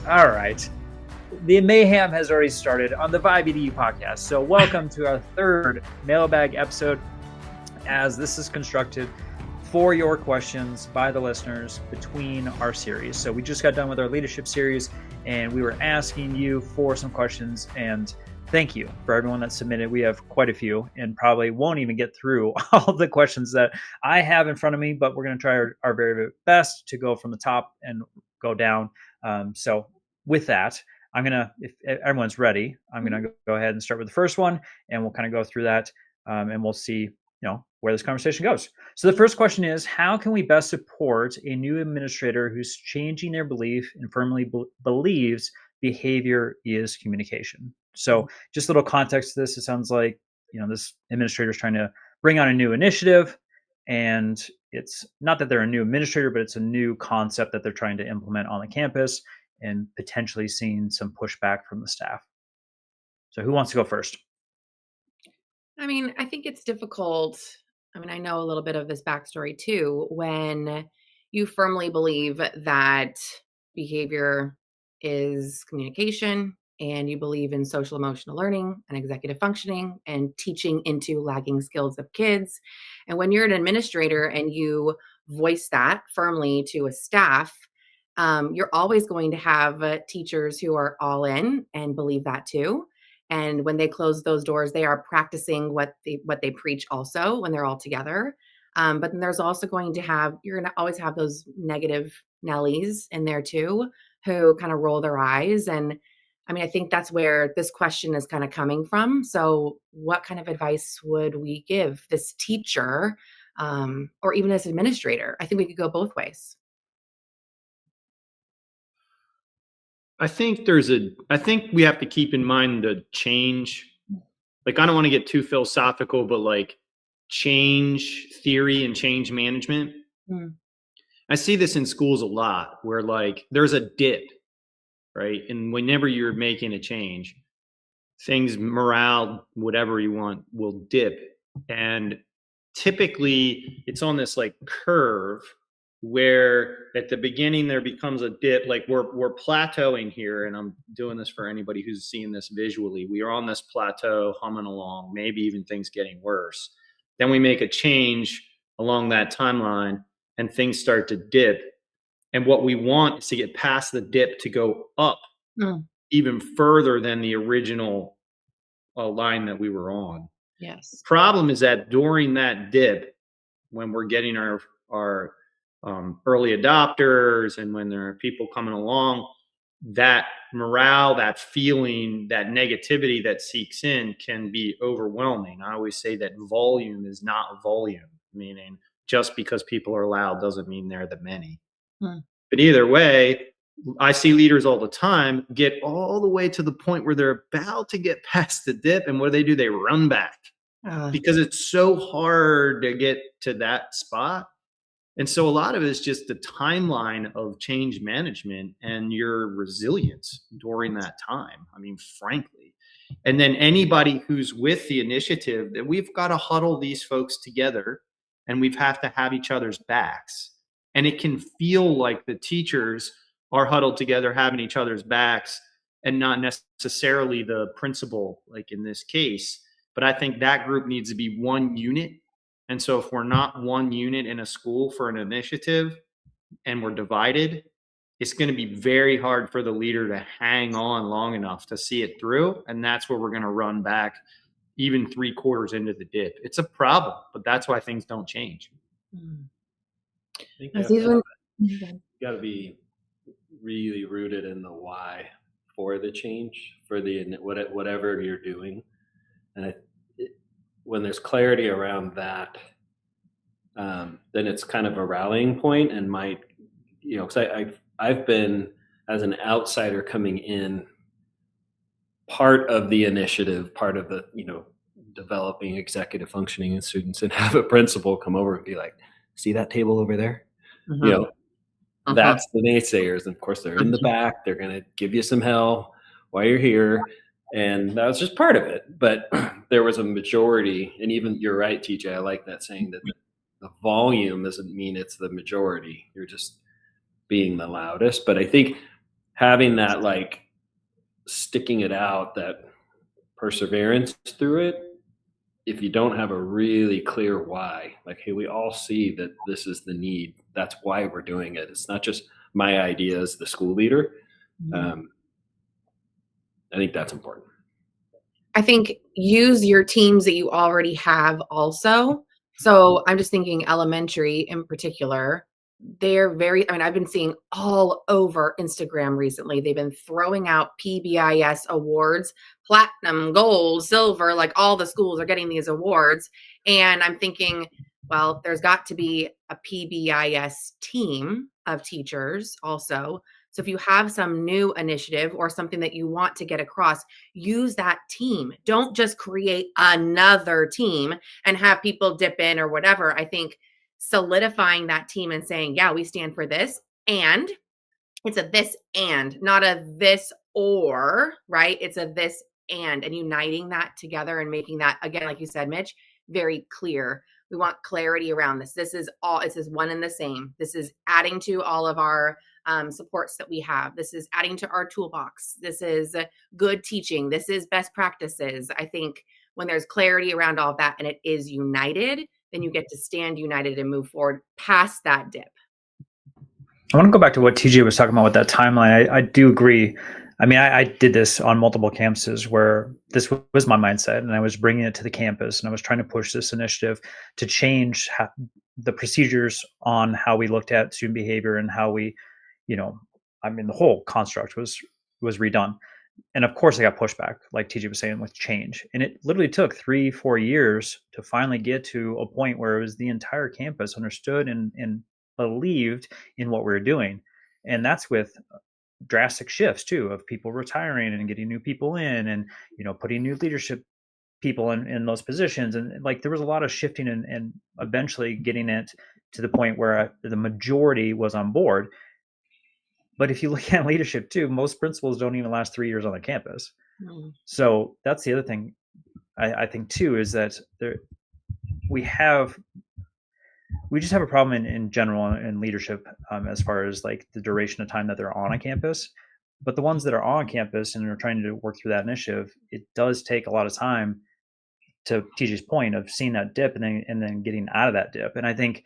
All right. The mayhem has already started on the VIBE Edu podcast. So welcome to our third mailbag episode, as this is constructed for your questions by the listeners between our series. So we just got done with our leadership series and we were asking you for some questions, and thank you for everyone that submitted. We have quite a few and probably won't even get through all the questions that I have in front of me, but we're going to try our very, very best to go from the top and go down. So with that, I'm going to, if everyone's ready, I'm going to go ahead and start with the first one, and we'll kind of go through that, and we'll see, where this conversation goes. So the first question is, how can we best support a new administrator who's changing their belief and firmly believes behavior is communication? So just a little context to this, it sounds like, this administrator is trying to bring on a new initiative, and it's not that they're a new administrator, but it's a new concept that they're trying to implement on the campus and potentially seeing some pushback from the staff. So who wants to go first? I mean, I think it's difficult. I mean, I know a little bit of this backstory too. When you firmly believe that behavior is communication, and you believe in social emotional learning and executive functioning and teaching into lagging skills of kids. And when you're an administrator and you voice that firmly to a staff, you're always going to have teachers who are all in and believe that too. And when they close those doors, they are practicing what they preach also when they're all together. But then there's also you're going to always have those negative Nellies in there too, who kind of roll their eyes. And I mean, I think that's where this question is kind of coming from. So what kind of advice would we give this teacher, or even this administrator? I think we could go both ways. I think we have to keep in mind the change. Like, I don't want to get too philosophical, but like change theory and change management. I see this in schools a lot where like there's a dip, right? And whenever you're making a change, things, morale, whatever you want, will dip. And typically it's on this like curve where at the beginning there becomes a dip, like we're plateauing here. And I'm doing this for anybody who's seeing this visually. We are on this plateau, humming along, maybe even things getting worse. Then we make a change along that timeline and things start to dip. And what we want is to get past the dip to go up even further than the original line that we were on. Yes. The problem is that during that dip, when we're getting our early adopters and when there are people coming along, that morale, that feeling, that negativity that seeks in can be overwhelming. I always say that volume is not volume, meaning just because people are loud doesn't mean they're the many. But either way, I see leaders all the time get all the way to the point where they're about to get past the dip, and what do? They run back because it's so hard to get to that spot. And so a lot of it is just the timeline of change management and your resilience during that time. I mean, frankly. And then anybody who's with the initiative, that we've got to huddle these folks together and we have to have each other's backs. And it can feel like the teachers are huddled together, having each other's backs, and not necessarily the principal, like in this case. But I think that group needs to be one unit. And so if we're not one unit in a school for an initiative and we're divided, it's going to be very hard for the leader to hang on long enough to see it through. And that's where we're going to run back even 3/4 into the dip. It's a problem, but that's why things don't change. I think you got to be really rooted in the why for the change, for the whatever you're doing. And when there's clarity around that, then it's kind of a rallying point and might, because I've been, as an outsider coming in, part of the initiative, part of the, developing executive functioning in students, and have a principal come over and be like, see that table over there? That's the naysayers. And of course they're in the back. They're going to give you some hell while you're here. And that was just part of it. But there was a majority, and even you're right, TJ, I like that saying that the volume doesn't mean it's the majority. You're just being the loudest. But I think having that like sticking it out, that perseverance through it, if you don't have a really clear why, like, hey, we all see that this is the need, that's why we're doing it, it's not just my idea as the school leader. I think that's important. I think use your teams that you already have also. So I'm just thinking elementary in particular. They're very, I mean, I've been seeing all over Instagram recently. They've been throwing out PBIS awards, platinum, gold, silver, like all the schools are getting these awards. And I'm thinking, well, there's got to be a PBIS team of teachers also. So if you have some new initiative or something that you want to get across, use that team. Don't just create another team and have people dip in or whatever. I think solidifying that team and saying, yeah, we stand for this. And it's a this and, not a this or, right? It's a this and uniting that together and making that, again, like you said, Mitch, very clear. We want clarity around this. This is one and the same. This is adding to all of our supports that we have. This is adding to our toolbox. This is good teaching. This is best practices. I think when there's clarity around all of that and it is united, then you get to stand united and move forward past that dip. I want to go back to what TJ was talking about with that timeline. I do agree. I mean, I did this on multiple campuses where this was my mindset, and I was bringing it to the campus, and I was trying to push this initiative to change the procedures on how we looked at student behavior and how we, I mean, the whole construct was redone. And of course I got pushback, like TJ was saying, with change. And it literally took 3-4 years to finally get to a point where it was the entire campus understood and believed in what we were doing. And that's with drastic shifts too, of people retiring and getting new people in, and putting new leadership people in those positions. And like there was a lot of shifting and eventually getting it to the point where the majority was on board. But if you look at leadership too, most principals don't even last 3 years on the campus. So that's the other thing I think too, is that we just have a problem in general in leadership, as far as like the duration of time that they're on a campus. But the ones that are on campus and are trying to work through that initiative, it does take a lot of time, to TJ's point, of seeing that dip and then getting out of that dip. And I think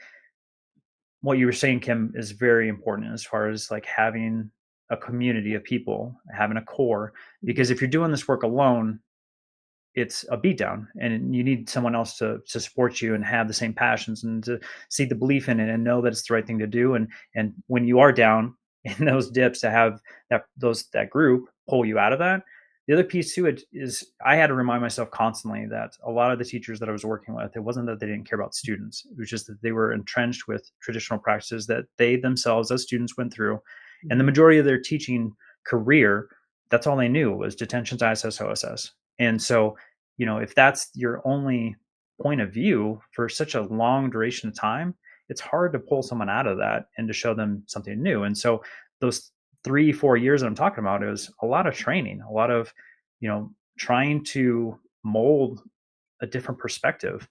what you were saying, Kim, is very important as far as like having a community of people, having a core, because if you're doing this work alone, it's a beatdown, and you need someone else to support you and have the same passions and to see the belief in it and know that it's the right thing to do. And when you are down in those dips, to have that group pull you out of that. The other piece to it is I had to remind myself constantly that a lot of the teachers that I was working with, it wasn't that they didn't care about students. It was just that they were entrenched with traditional practices that they themselves as students went through. And the majority of their teaching career, that's all they knew was detentions, ISS, OSS. And so, if that's your only point of view for such a long duration of time, it's hard to pull someone out of that and to show them something new. And so those 3-4 years that I'm talking about is a lot of training, a lot of, trying to mold a different perspective.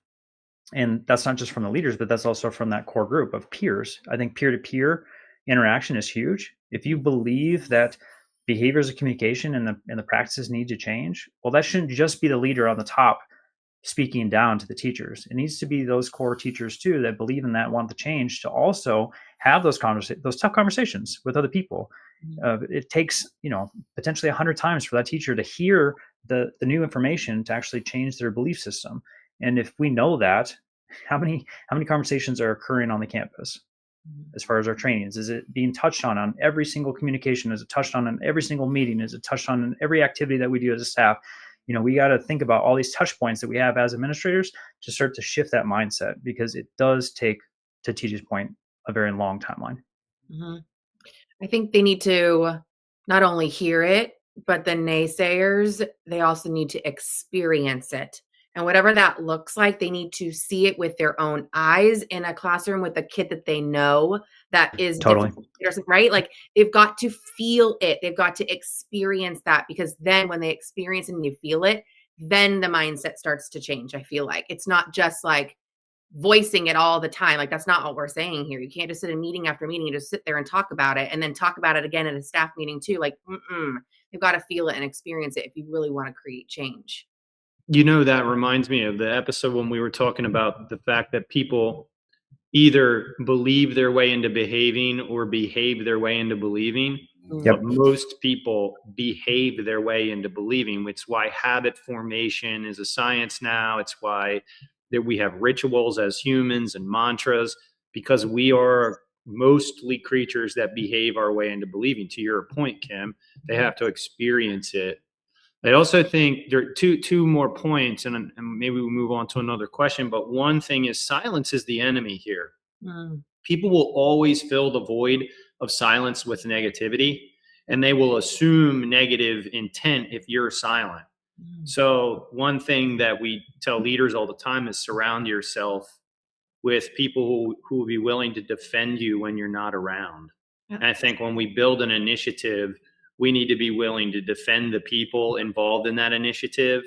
And that's not just from the leaders, but that's also from that core group of peers. I think peer-to-peer interaction is huge. If you believe that behaviors of communication and the practices need to change, well, that shouldn't just be the leader on the top speaking down to the teachers. It needs to be those core teachers too that believe in that, want the change, to also have those tough conversations with other people. It takes, potentially 100 times for that teacher to hear the new information to actually change their belief system. And if we know that, how many conversations are occurring on the campus as far as our trainings? Is it being touched on every single communication? Is it touched on in every single meeting? Is it touched on in every activity that we do as a staff? We got to think about all these touch points that we have as administrators to start to shift that mindset, because it does take, to TJ's point, a very long timeline. I think they need to not only hear it, but the naysayers, they also need to experience it. And whatever that looks like, they need to see it with their own eyes in a classroom with a kid that they know that is totally difficult, right? Like they've got to feel it. They've got to experience that, because then when they experience it and you feel it, then the mindset starts to change. I feel like it's not just like, voicing it all the time. Like, that's not what we're saying here. You can't just sit in meeting after meeting and just sit there and talk about it and then talk about it again at a staff meeting too. Like, you've got to feel it and experience it if you really want to create change. You know, that reminds me of the episode when we were talking about the fact that people either believe their way into behaving or behave their way into believing. Yep. But most people behave their way into believing, which is why habit formation is a science now. It's why that we have rituals as humans and mantras, because we are mostly creatures that behave our way into believing. To your point, Kim, they have to experience it. I also think there are two more points, and maybe we'll move on to another question. But one thing is, silence is the enemy here. People will always fill the void of silence with negativity, and they will assume negative intent if you're silent. So one thing that we tell leaders all the time is surround yourself with people who will be willing to defend you when you're not around. And I think when we build an initiative, we need to be willing to defend the people involved in that initiative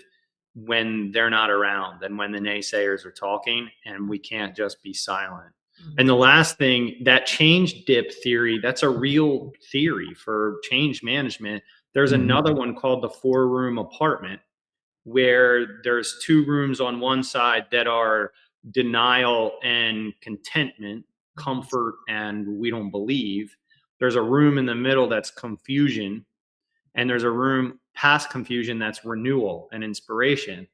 when they're not around and when the naysayers are talking, and we can't just be silent. And the last thing, that change dip theory, that's a real theory for change management. There's another one called the 4-room apartment, where there's 2 rooms on one side that are denial and contentment, comfort and we don't believe. There's a room in the middle that's confusion, and there's a room past confusion that's renewal and inspiration.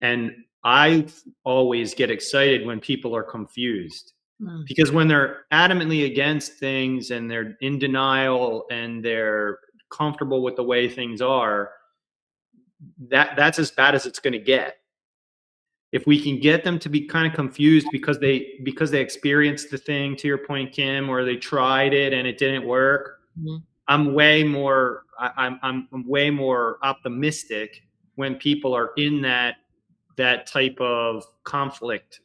And I always get excited when people are confused, because when they're adamantly against things and they're in denial and they're comfortable with the way things are, that's as bad as it's going to get. If we can get them to be kind of confused because they experienced the thing, to your point, Kim, or they tried it and it didn't work, I'm way more optimistic when people are in that type of conflict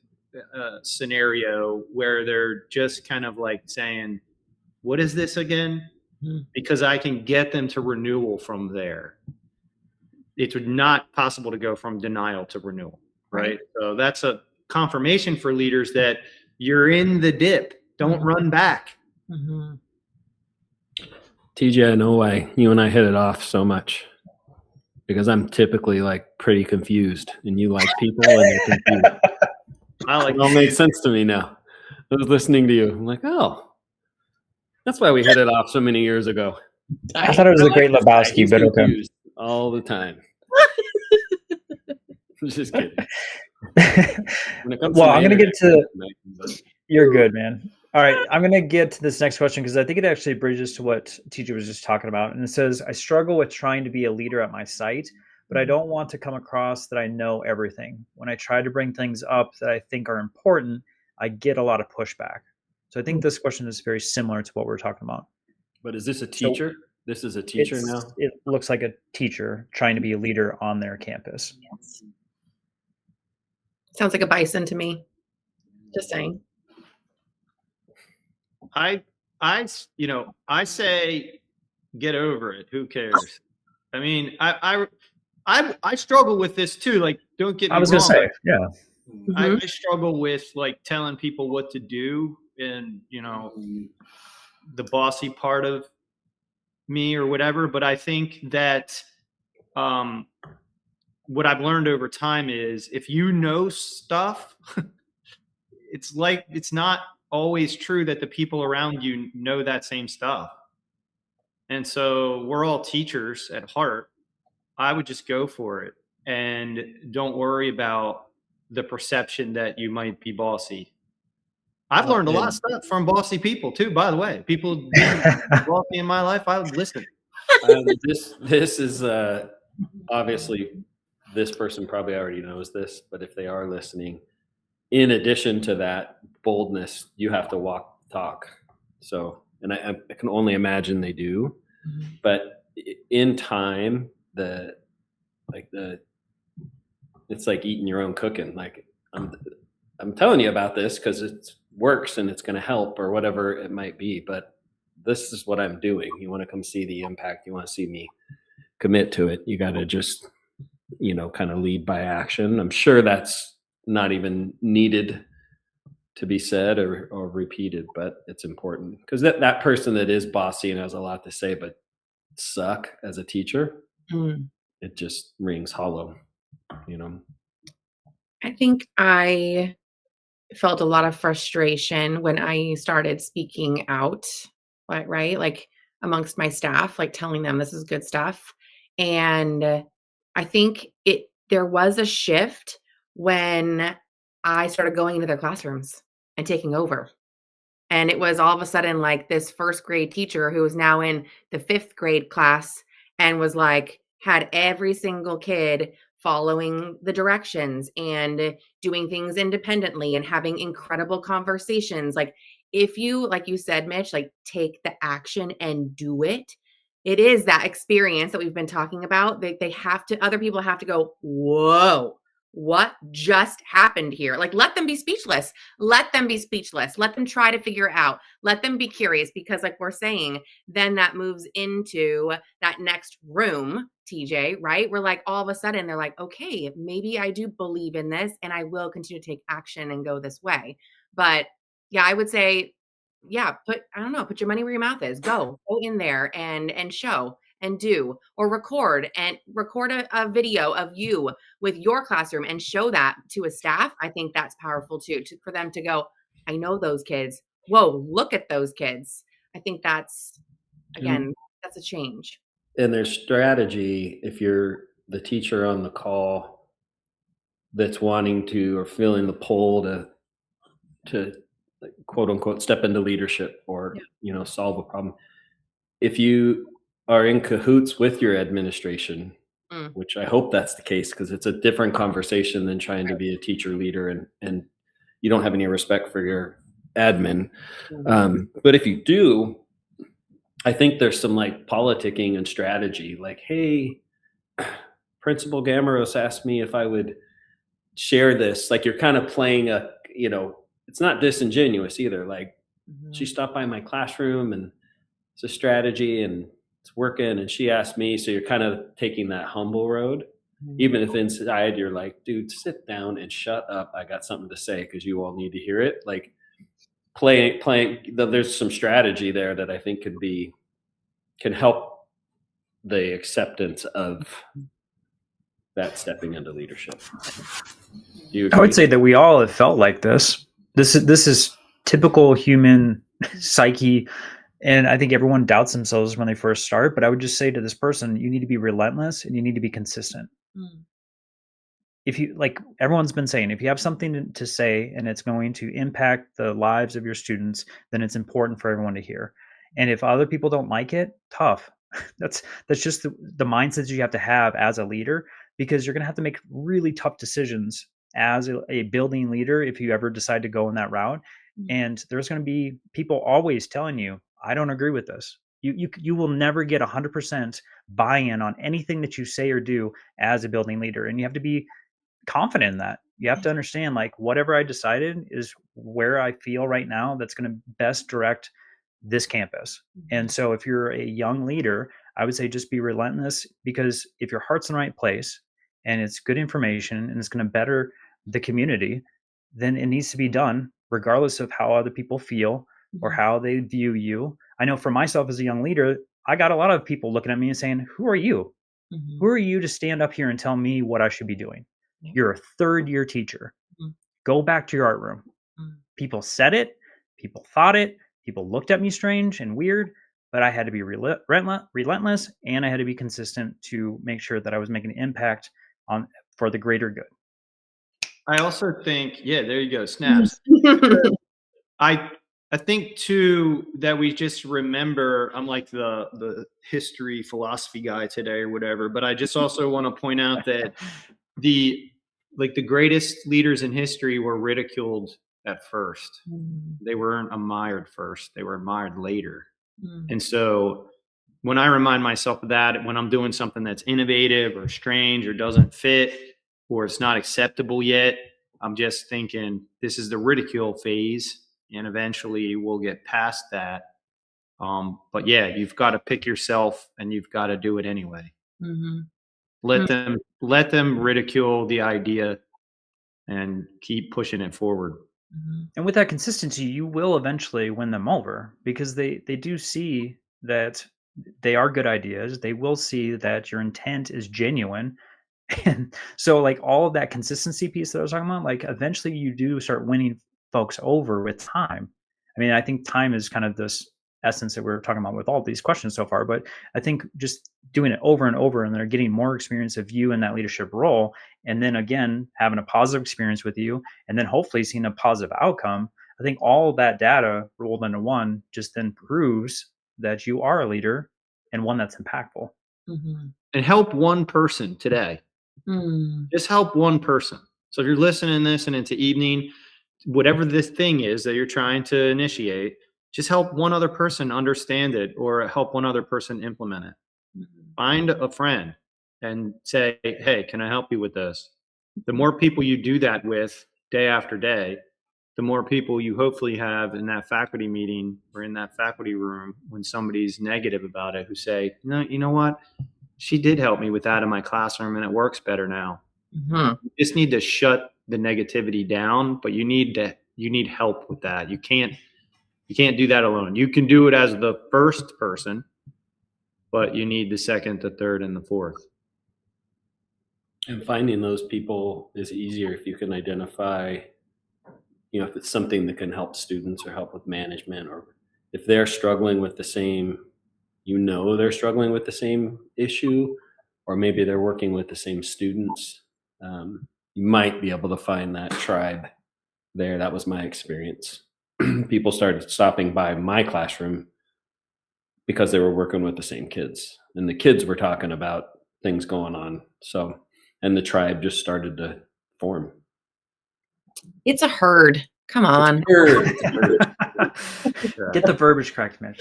scenario where they're just kind of like saying, what is this again? Because I can get them to renewal from there. It's not possible to go from denial to renewal, right? So that's a confirmation for leaders that you're in the dip. Don't run back. TJ, I know why you and I hit it off so much, because I'm typically like pretty confused, and you like people and you're confused. It all makes sense to me now. I was listening to you. I'm like, oh, that's why we hit it off so many years ago. I thought it was a great Lebowski, but okay. All the time. Just kidding. Well, I'm going to get to... You're good, man. All right, I'm going to get to this next question because I think it actually bridges to what TJ was just talking about. And it says, I struggle with trying to be a leader at my site, but I don't want to come across that I know everything. When I try to bring things up that I think are important, I get a lot of pushback. So I think this question is very similar to what we're talking about. But is this a teacher? This is a teacher now? It looks like a teacher trying to be a leader on their campus. Yes. Sounds like a bison to me. Just saying. I say, get over it. Who cares? I mean, I struggle with this too. Like, don't get me wrong. I was going to say, yeah. I struggle with like telling people what to do, and the bossy part of me or whatever. But I think that what I've learned over time is, if you know stuff, it's not always true that the people around you know that same stuff. And so we're all teachers at heart. I would just go for it and don't worry about the perception that you might be bossy. I've learned a lot of stuff from bossy people too, by the way. People bossy in my life, I would listen. This is obviously, this person probably already knows this, but if they are listening, in addition to that boldness, you have to walk the talk. So, and I can only imagine they do, but in time, it's like eating your own cooking. Like, I'm telling you about this because it works and it's going to help or whatever it might be, but this is what I'm doing. You want to come see the impact. You want to see me commit to it. You got to just, kind of lead by action. I'm sure that's not even needed to be said or repeated, but it's important because that person that is bossy and has a lot to say but suck as a teacher, it just rings hollow, you know. I think I felt a lot of frustration when I started speaking out, right? Like amongst my staff, like telling them this is good stuff. And I think there was a shift when I started going into their classrooms and taking over. And it was all of a sudden like this first grade teacher who was now in the fifth grade class and was like, had every single kid following the directions and doing things independently and having incredible conversations. Like, if you, like you said, Mitch, like take the action and do it, it is that experience that we've been talking about. They have to, other people have to go, whoa, what just happened here? Like, let them be speechless. Let them be speechless. Let them try to figure it out. Let them be curious because, like we're saying, then that moves into that next room, TJ, right? We're like, all of a sudden, they're like, okay, maybe I do believe in this and I will continue to take action and go this way. But yeah, I would say, yeah, put your money where your mouth is. Go in there and show and do, or record a video of you with your classroom and show that to a staff. I think that's powerful too, for them to go, I know those kids. Whoa, look at those kids. I think that's, again, that's a change. And there's strategy if you're the teacher on the call that's wanting to or feeling the pull to quote unquote step into leadership or solve a problem. If you are in cahoots with your administration, which I hope that's the case because it's a different conversation than trying to be a teacher leader and you don't have any respect for your admin. But if you do, I think there's some like politicking and strategy, like, hey, Principal Gameroz asked me if I would share this. Like, you're kind of playing it's not disingenuous either. Like, she stopped by my classroom and it's a strategy and it's working. And she asked me, so you're kind of taking that humble road, even if inside you're like, dude, sit down and shut up. I got something to say because you all need to hear it. Like, there's some strategy there that I think can help the acceptance of that stepping into leadership. I would say that we all have felt like this. This is typical human psyche, and I think everyone doubts themselves when they first start. But I would just say to this person, you need to be relentless and you need to be consistent. If you, like everyone's been saying, if you have something to say and it's going to impact the lives of your students, then it's important for everyone to hear. And if other people don't like it, tough. That's just the mindset you have to have as a leader, because you're going to have to make really tough decisions as a building leader if you ever decide to go in that route. And there's going to be people always telling you, I don't agree with this. You will never get 100% buy-in on anything that you say or do as a building leader. And you have to be confident in that. You have to understand, like, whatever I decided is where I feel right now that's going to best direct this campus. And so if you're a young leader, I would say just be relentless, because if your heart's in the right place and it's good information and it's going to better the community, then it needs to be done regardless of how other people feel or how they view you. I know for myself as a young leader, I got a lot of people looking at me and saying, who are you? Who are you to stand up here and tell me what I should be doing? You're a third-year teacher. Go back to your art room. People said it. People thought it. People looked at me strange and weird, but I had to be relentless, and I had to be consistent to make sure that I was making an impact for the greater good. I also think, there you go, snaps. I think too that we just remember, I'm like the history philosophy guy today or whatever, but I just also want to point out that the greatest leaders in history were ridiculed at first. They weren't admired first. They were admired later. And so when I remind myself of that, when I'm doing something that's innovative or strange or doesn't fit or it's not acceptable yet, I'm just thinking this is the ridicule phase, and eventually we'll get past that. But yeah, you've got to pick yourself and you've got to do it anyway. Let them ridicule the idea and keep pushing it forward. And with that consistency, you will eventually win them over, because they do see that they are good ideas. They will see that your intent is genuine. And so, like, all of that consistency piece that I was talking about, like, eventually you do start winning folks over with time. I mean, I think time is kind of this essence that we're talking about with all these questions so far, but I think just doing it over and over, and they're getting more experience of you in that leadership role, and then again having a positive experience with you, and then hopefully seeing a positive outcome. I think all that data rolled into one just then proves that you are a leader, and one that's impactful. And help one person today. Just help one person. So if you're listening to this and it's evening, whatever this thing is that you're trying to initiate, just help one other person understand it, or help one other person implement it. Find a friend and say, hey, can I help you with this? The more people you do that with day after day, the more people you hopefully have in that faculty meeting or in that faculty room when somebody's negative about it, who say, no, you know what? She did help me with that in my classroom and it works better now. You just need to shut the negativity down, but you need help with that. You can't do that alone. You can do it as the first person, but you need the second, the third, and the fourth. And finding those people is easier if you can identify, if it's something that can help students or help with management, or if they're struggling with the same, they're struggling with the same issue, or maybe they're working with the same students. You might be able to find that tribe there. That was my experience. People started stopping by my classroom because they were working with the same kids, and the kids were talking about things going on. So, and the tribe just started to form. It's a herd. Come on. Get the verbiage correct, Mitch.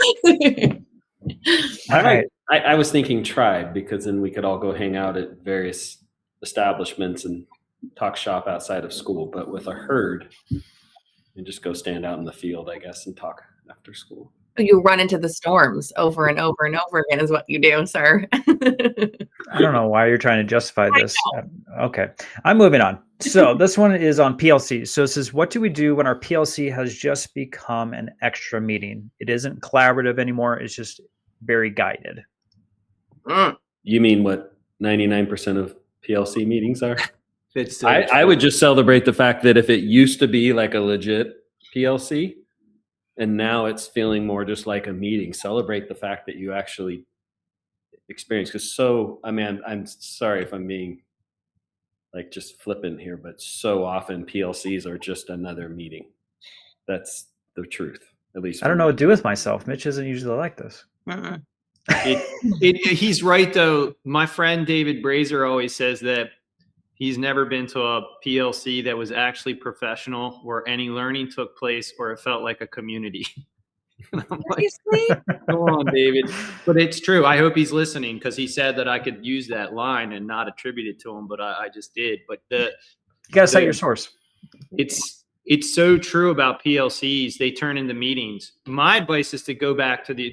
All right. I was thinking tribe, because then we could all go hang out at various establishments and talk shop outside of school. But with a herd, you just go stand out in the field, I guess, and talk after school. You run into the storms over and over and over again is what you do, sir. I don't know why you're trying to justify this. Okay, I'm moving on. So this one is on PLC. So it says, what do we do when our PLC has just become an extra meeting? It isn't collaborative anymore. It's just very guided. You mean what 99% of PLC meetings are? I would just celebrate the fact that if it used to be like a legit PLC, and now it's feeling more just like a meeting, celebrate the fact that you actually experience. Because I'm sorry if I'm being like just flippant here, but so often PLCs are just another meeting. That's the truth, at least. I don't know what to do with myself. Mitch isn't usually like this. He's right, though. My friend David Brazier always says that he's never been to a PLC that was actually professional, where any learning took place, or it felt like a community. I'm like, go on, David. But it's true. I hope he's listening, because he said that I could use that line and not attribute it to him, but I just did. But you got to cite your source. It's so true about PLCs. They turn into meetings. My advice is to go back to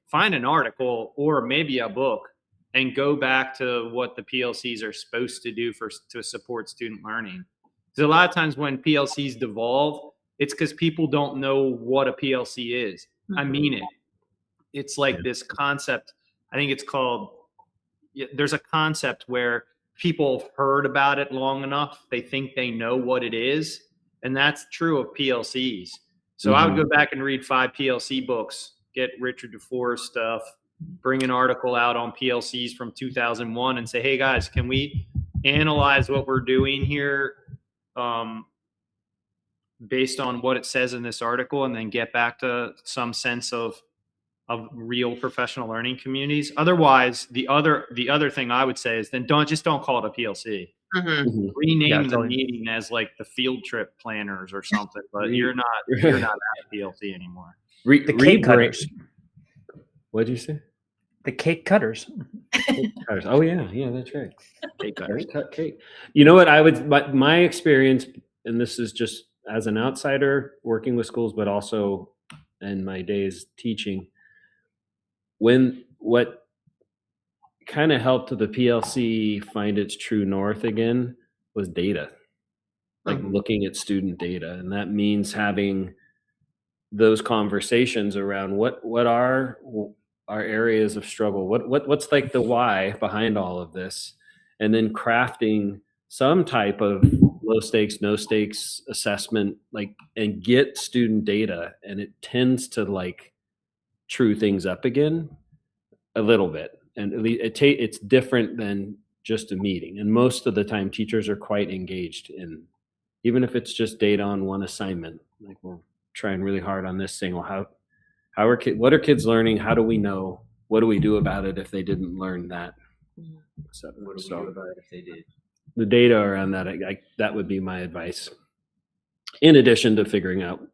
find an article or maybe a book and go back to what the PLCs are supposed to do to support student learning. Because a lot of times when PLCs devolve, it's because people don't know what a PLC is. I mean it. It's like this concept. I think it's called, there's a concept where people have heard about it long enough, they think they know what it is. And that's true of PLCs. So I would go back and read 5 PLC books, get Richard DeForest stuff, bring an article out on PLCs from 2001 and say, hey guys, can we analyze what we're doing here based on what it says in this article, and then get back to some sense of real professional learning communities. Otherwise, the other thing I would say is then don't call it a PLC. Rename the meeting as like the field trip planners or something, but you're not at a PLC anymore. The cake cutters. What did you say? The cake cutters. Oh yeah, that's right. Cake cutters cut cake. You know what? My experience, and this is just as an outsider working with schools, but also in my days teaching, what kind of helped the PLC find its true north again was data. like looking at student data. And that means having those conversations around what are our areas of struggle, what's like the why behind all of this, and then crafting some type of low stakes, no stakes assessment, like, and get student data. And it tends to like true things up again a little bit. And at least it's different than just a meeting. And most of the time teachers are quite engaged in, even if it's just data on one assignment, like we're trying really hard on this thing. Well, what are kids learning? How do we know? What do we do about it if they didn't learn that? So, What do we do about it if they did? The data around that, that would be my advice. In addition to figuring out,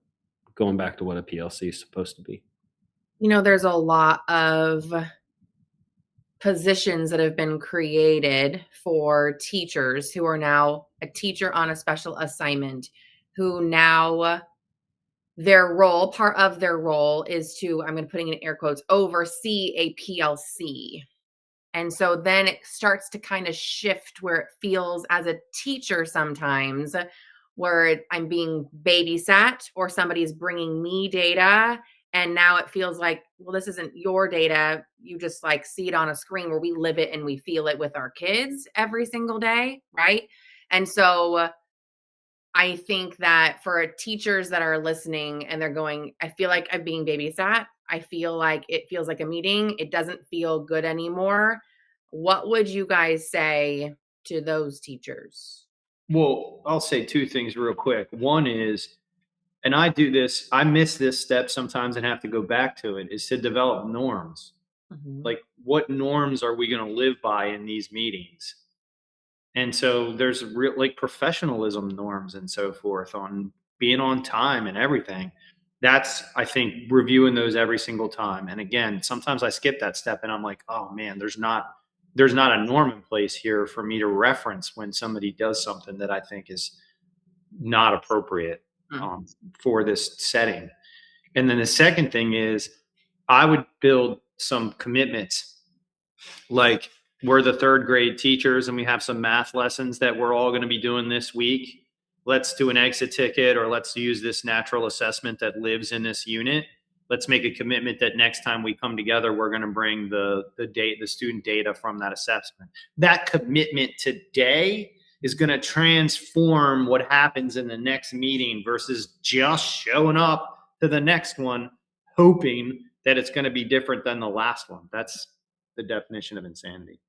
going back to what a PLC is supposed to be. You know, there's a lot of positions that have been created for teachers who are now a teacher on a special assignment, who now part of their role is to, I'm going to put in air quotes, oversee a PLC. And so then it starts to kind of shift where it feels as a teacher sometimes where I'm being babysat or somebody's bringing me data. And now it feels like, well, this isn't your data. You just like see it on a screen where we live it and we feel it with our kids every single day. Right. And so I think that for teachers that are listening and they're going, I feel like I'm being babysat. I feel like it feels like a meeting. It doesn't feel good anymore. What would you guys say to those teachers? Well, I'll say two things real quick. One is, and I do this, I miss this step sometimes and have to go back to it, is to develop norms. Like, what norms are we going to live by in these meetings? And so there's real, like, professionalism norms and so forth on being on time and everything. That's, I think, reviewing those every single time. And again, sometimes I skip that step and I'm like, oh man, there's not a norm in place here for me to reference when somebody does something that I think is not appropriate for this setting. And then the second thing is, I would build some commitments. Like, we're the third grade teachers and we have some math lessons that we're all going to be doing this week. Let's do an exit ticket, or let's use this natural assessment that lives in this unit. Let's make a commitment that next time we come together, we're going to bring the student data from that assessment. That commitment today is going to transform what happens in the next meeting versus just showing up to the next one, hoping that it's going to be different than the last one. That's the definition of insanity.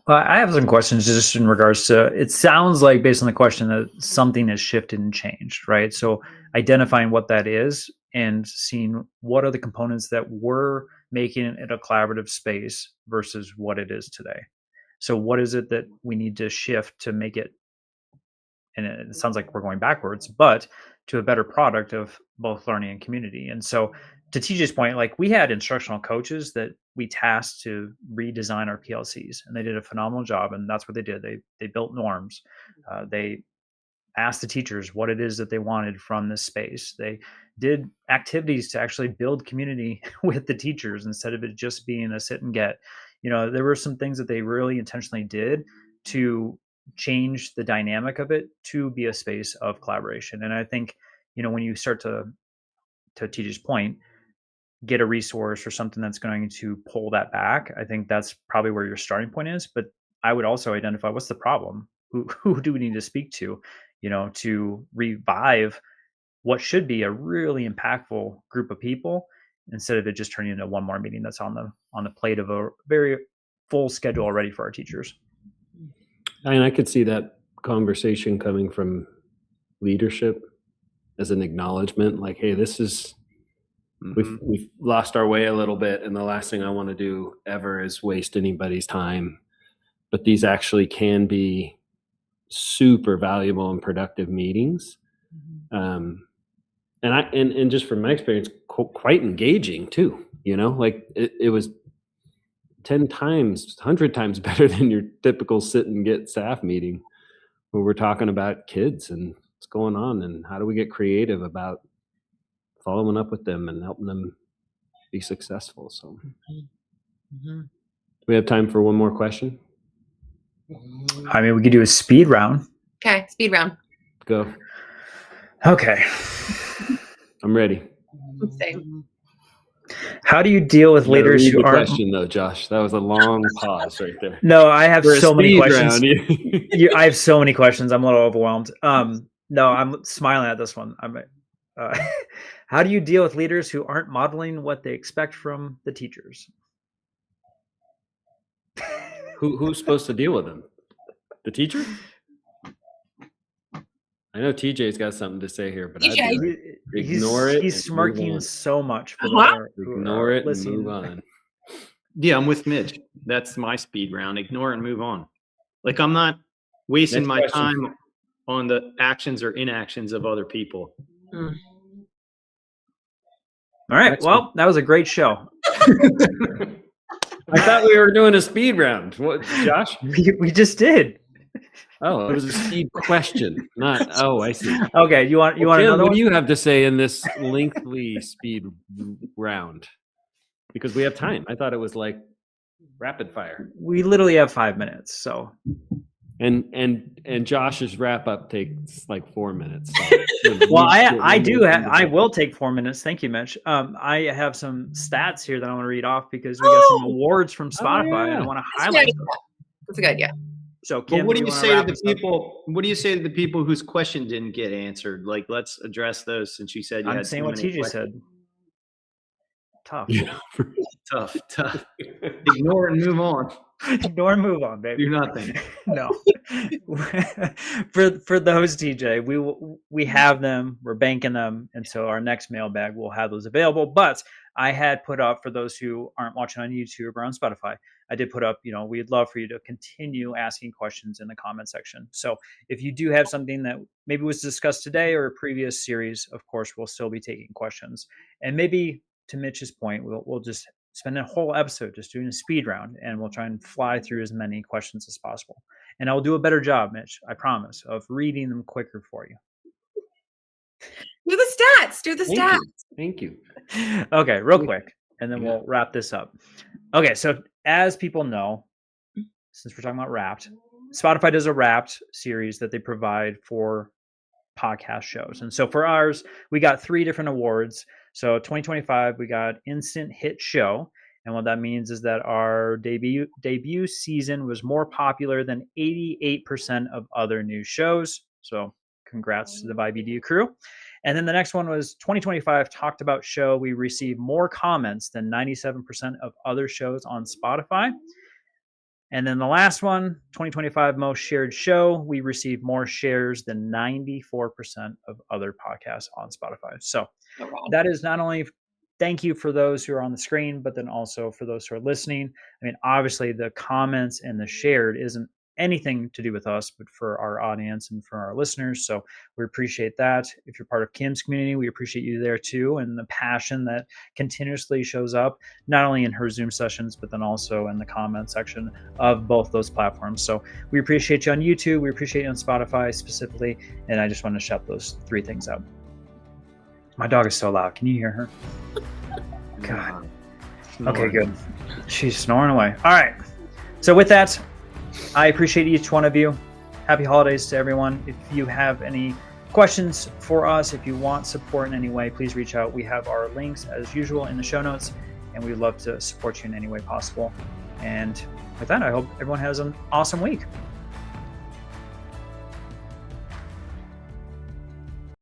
I have some questions just in regards to, it sounds like based on the question that something has shifted and changed, right? So identifying what that is and seeing what are the components that were making it a collaborative space versus what it is today. So what is it that we need to shift to make it, and it sounds like we're going backwards, but to a better product of both learning and community. And so to TJ's point, like, we had instructional coaches that we tasked to redesign our PLCs, and they did a phenomenal job. And that's what they did. They built norms. They asked the teachers what it is that they wanted from this space. They did activities to actually build community with the teachers instead of it just being a sit and get. You know, there were some things that they really intentionally did to change the dynamic of it to be a space of collaboration. And I think, you know, when you start to TJ's point, get a resource or something that's going to pull that back, I think that's probably where your starting point is. But I would also identify, what's the problem? Who do we need to speak to, you know, to revive what should be a really impactful group of people, instead of it just turning into one more meeting that's on the plate of a very full schedule already for our teachers. And I could see that conversation coming from leadership as an acknowledgement, like, hey, this is, we've lost our way a little bit, and the last thing I want to do ever is waste anybody's time. But these actually can be super valuable and productive meetings. And just from my experience, quite engaging too, you know, like it was 10 times, 100 times better than your typical sit and get staff meeting, where we're talking about kids and what's going on and how do we get creative about following up with them and helping them be successful. So do we have time for one more question? I mean, we could do a speed round. Okay, speed round. Go. Okay. I'm ready. Same. How do you deal with leaders Read who the aren't? question though, Josh. That was a long pause right there. No, I have For a so many speed questions. round, I have so many questions. I'm a little overwhelmed. No, I'm smiling at this one. How do you deal with leaders who aren't modeling what they expect from the teachers? Who's supposed to deal with them? The teacher? I know TJ's got something to say here, but I'd be like, ignore it. He's and smirking move on. so much for Ignore it and move on. Yeah, I'm with Mitch. That's my speed round. Ignore and move on. Like, I'm not wasting Next my question. time on the actions or inactions of other people. Mm. All right. Well, that was a great show. I thought we were doing a speed round. What, Josh? We just did. Oh, it was a speed question, not. Oh, I see. Okay. You want Tim, another what one? do you have to say in this lengthy speed round? Because we have time. I thought it was like rapid fire. We literally have 5 minutes. So And Josh's wrap up takes like 4 minutes. So, well, I will take 4 minutes. Thank you, Mitch. I have some stats here that I want to read off because we got some awards from Spotify and I want to highlight them. That's a good idea. So, Kim, But what do you say to the this up? people? What do you say to the people whose question didn't get answered? Like, let's address those since you said you I'm had saying so what many TJ questions. said. Tough. Tough. Ignore and move on. Ignore and move on, baby. Do nothing. No. for those, TJ, we have them. We're banking them, and so our next mailbag will have those available. But I had put up, for those who aren't watching on YouTube or on Spotify, I did put up, we'd love for you to continue asking questions in the comment section. So if you do have something that maybe was discussed today or a previous series, of course, we'll still be taking questions. And maybe to Mitch's point, we'll just spend a whole episode just doing a speed round, and we'll try and fly through as many questions as possible. And I'll do a better job, Mitch, I promise, of reading them quicker for you. Do the stats. Do the stats. Thank you. Okay, real quick, and then we'll wrap this up. Okay, so as people know, since we're talking about Wrapped, Spotify does a Wrapped series that they provide for podcast shows. And so for ours, we got 3 different awards. So 2025, we got Instant Hit Show. And what that means is that our debut season was more popular than 88% of other new shows. So congrats to the VIBE Edu crew. And then the next one was 2025 Talked About Show. We received more comments than 97% of other shows on Spotify. And then the last one, 2025 Most Shared Show. We received more shares than 94% of other podcasts on Spotify. So that is not only thank you for those who are on the screen, but then also for those who are listening. I mean, obviously the comments and the shared isn't anything to do with us, but for our audience and for our listeners. So we appreciate that. If you're part of Kim's community, we appreciate you there too. And the passion that continuously shows up, not only in her Zoom sessions, but then also in the comment section of both those platforms. So we appreciate you on YouTube. We appreciate you on Spotify specifically. And I just want to shout those 3 things out. My dog is so loud. Can you hear her? God. Okay, good. She's snoring away. All right. So with that, I appreciate each one of you. Happy holidays to everyone. If you have any questions for us, if you want support in any way, please reach out. We have our links as usual in the show notes, and we'd love to support you in any way possible. And with that, I hope everyone has an awesome week.